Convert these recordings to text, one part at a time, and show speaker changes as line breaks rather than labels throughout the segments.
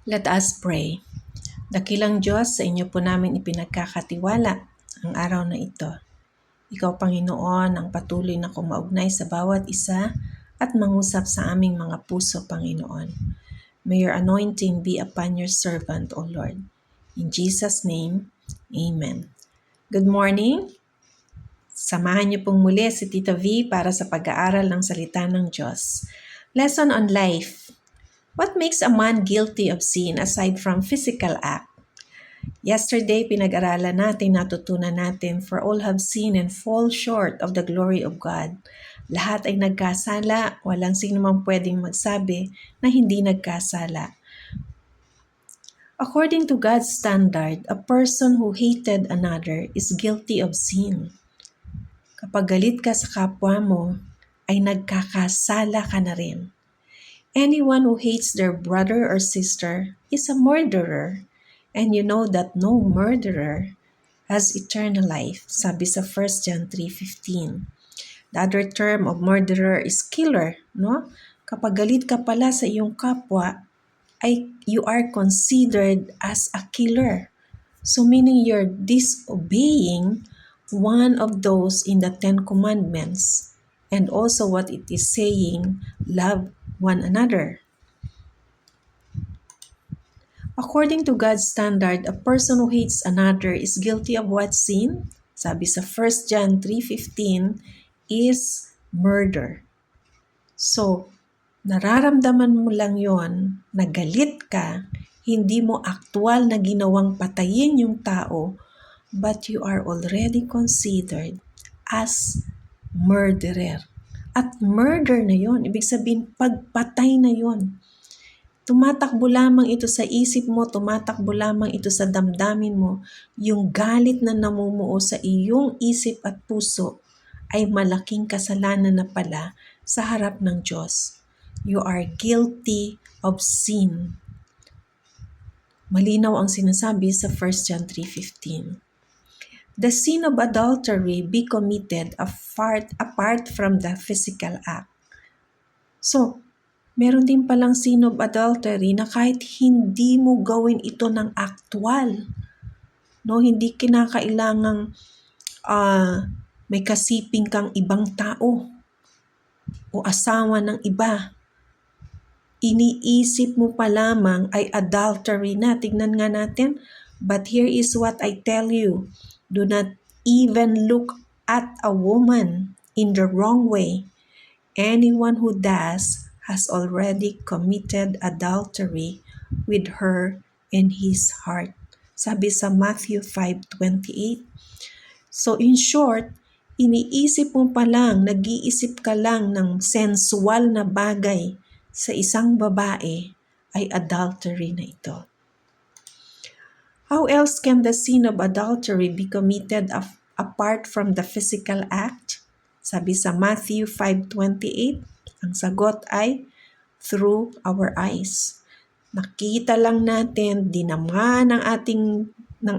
Let us pray. Dakilang Diyos, sa inyo po namin ipinagkakatiwala ang araw na ito. Ikaw, Panginoon, ang patuloy na kumaugnay sa bawat isa at mangusap sa aming mga puso, Panginoon. May your anointing be upon your servant, O Lord. In Jesus' name, Amen. Good morning. Samahan niyo pong muli si Tita V para sa pag-aaral ng salita ng Diyos. Lesson on Life. What makes a man guilty of sin aside from physical act? Yesterday, pinag-aralan natin, natutunan natin, for all have sinned and fall short of the glory of God. Lahat ay nagkasala, walang sino mang pwedeng magsabi na hindi nagkasala. According to God's standard, a person who hated another is guilty of sin. Kapag galit ka sa kapwa mo, ay nagkakasala ka na rin. Anyone who hates their brother or sister is a murderer, and you know that no murderer has eternal life, sabi sa 1 John 3:15. The other term of murderer is killer, no? Kapag galit ka pala sa iyong kapwa, ay you are considered as a killer. So meaning you're disobeying one of those in the 10 Commandments, and also what it is saying, love one another. According to God's standard, a person who hates another is guilty of what sin? Sabi sa 1 John 3:15 is murder. So, nararamdaman mo lang yon, na galit ka, hindi mo aktual na ginawang patayin yung tao, but you are already considered as murderer. At murder na yon, ibig sabihin pagpatay na yon. Tumatakbo lamang ito sa isip mo, tumatakbo lamang ito sa damdamin mo. Yung galit na namumuo sa iyong isip at puso ay malaking kasalanan na pala sa harap ng Diyos. You are guilty of sin. Malinaw ang sinasabi sa 1 John 3:15. The sin of adultery be committed apart from the physical act. So, meron din palang sin of adultery na kahit hindi mo gawin ito ng aktual, no, hindi kinakailangang may kasiping kang ibang tao o asawa ng iba. Iniisip mo pa lamang ay adultery na. Tignan nga natin. But here is what I tell you. Do not even look at a woman in the wrong way. Anyone who does has already committed adultery with her in his heart. Sabi sa Matthew 5:28. So in short, iniisip mo pa lang, nag-iisip ka lang ng sensual na bagay sa isang babae, ay adultery na ito. How else can the sin of adultery be committed apart from the physical act? Sabi sa Matthew 5:28, ang sagot ay through our eyes. Nakita lang natin, dinama ng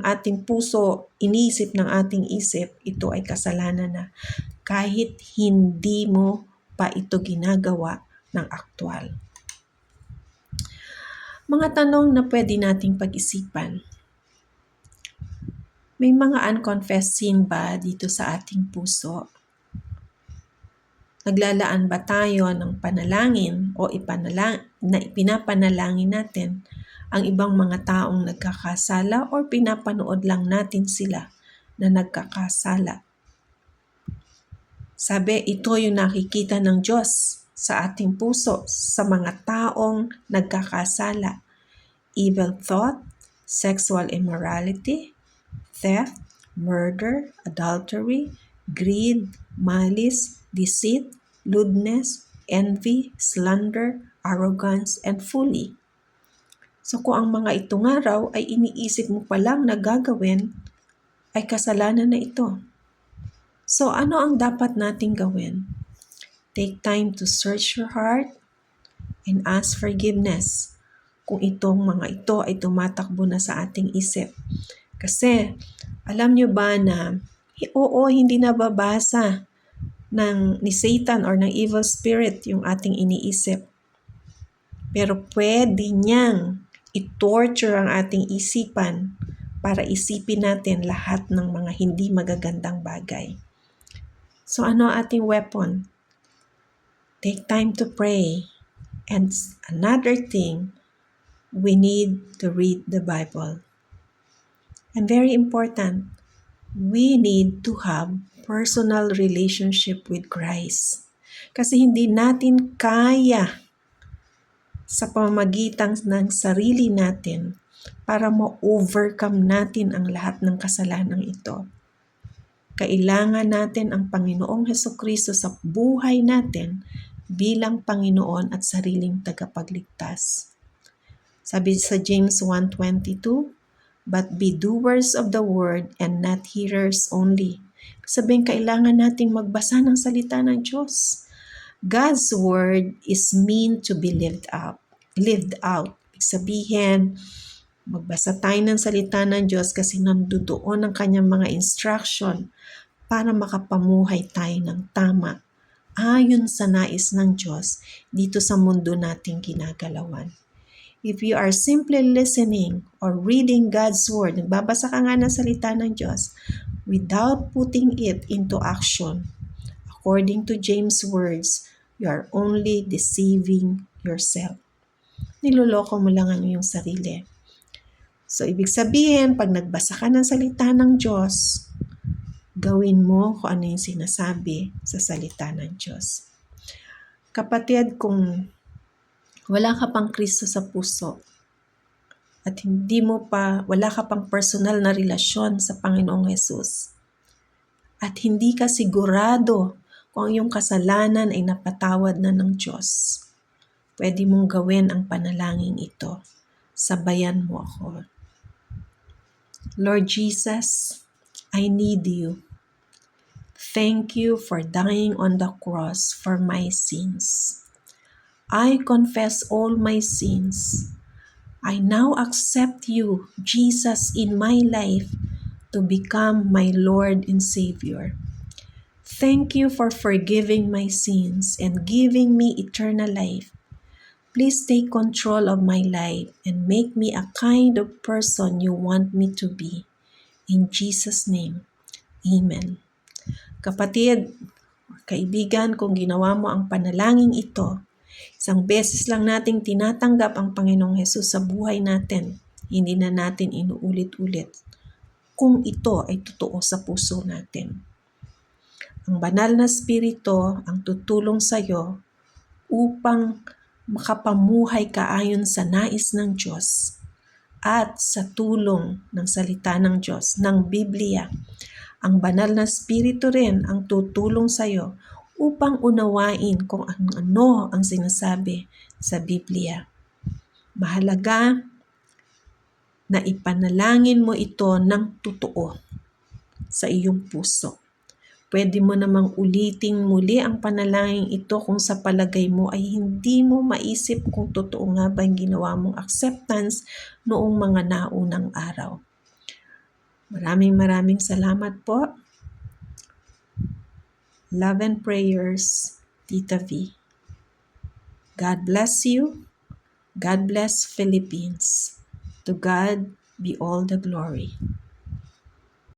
ating puso, inisip ng ating isip, ito ay kasalanan na. Kahit hindi mo pa ito ginagawa ng aktual. Mga tanong na pwede nating pag-isipan. May mga unconfessed sin ba dito sa ating puso? Naglalaan ba tayo ng panalangin o ipinapanalangin natin ang ibang mga taong nagkakasala o pinapanood lang natin sila na nagkakasala? Sabi, ito yung nakikita ng Diyos sa ating puso sa mga taong nagkakasala. Evil thought, sexual immorality, theft, murder, adultery, greed, malice, deceit, lewdness, envy, slander, arrogance, and folly. So kung ang mga ito nga raw ay iniisip mo pa lang na gagawin, ay kasalanan na ito. So ano ang dapat nating gawin? Take time to search your heart and ask forgiveness kung itong mga ito ay tumatakbo na sa ating isip. Kasi, alam nyo ba na, hindi nababasa ni Satan or ng evil spirit yung ating iniisip. Pero pwede niyang i-torture ang ating isipan para isipin natin lahat ng mga hindi magagandang bagay. So ano ating weapon? Take time to pray. And another thing, we need to read the Bible. And very important, we need to have personal relationship with Christ. Kasi hindi natin kaya sa pamamagitan ng sarili natin para ma-overcome natin ang lahat ng kasalanan ito. Kailangan natin ang Panginoong Hesukristo sa buhay natin bilang Panginoon at sariling tagapagligtas. Sabi sa James 1:22, "But be doers of the word and not hearers only." Sabihin, kailangan nating magbasa ng salita ng Diyos. God's word is meant to be lived out. Ibig sabihin, magbasa tayo ng salita ng Diyos kasi nandoon ang kanyang mga instruction para makapamuhay tayo ng tama ayon sa nais ng Diyos dito sa mundo nating ginagalawan. If you are simply listening or reading God's word, nagbabasa ka nga ng salita ng Diyos, without putting it into action, according to James' words, you are only deceiving yourself. Niloloko mo lang ang iyong sarili. So, ibig sabihin, pag nagbasa ka ng salita ng Diyos, gawin mo kung ano yung sinasabi sa salita ng Diyos. Kapatid, kung wala ka pang Kristo sa puso at wala ka pang personal na relasyon sa Panginoong Hesus at hindi ka sigurado kung ang iyong kasalanan ay napatawad na ng Diyos, pwede mong gawin ang panalangin ito. Sabayan mo ako. Lord Jesus, I need you. Thank you for dying on the cross for my sins. I confess all my sins. I now accept you, Jesus, in my life to become my Lord and Savior. Thank you for forgiving my sins and giving me eternal life. Please take control of my life and make me a kind of person you want me to be. In Jesus' name, Amen. Kapatid, kaibigan, kung ginawa mo ang panalangin ito, isang beses lang nating tinatanggap ang Panginoong Hesus sa buhay natin. Hindi na natin inuulit-ulit kung ito ay totoo sa puso natin. Ang banal na Espiritu ang tutulong sa iyo upang makapamuhay ka ayon sa nais ng Diyos at sa tulong ng salita ng Diyos, ng Biblia. Ang banal na Espiritu rin ang tutulong sa iyo upang unawain kung ano ang sinasabi sa Biblia. Mahalaga na ipanalangin mo ito ng totoo sa iyong puso. Pwede mo namang ulitin muli ang panalangin ito kung sa palagay mo ay hindi mo maisip kung totoo nga ba ang ginawa mong acceptance noong mga naunang araw. Maraming salamat po. Love and prayers, Tita V. God bless you. God bless Philippines. To God be all the glory.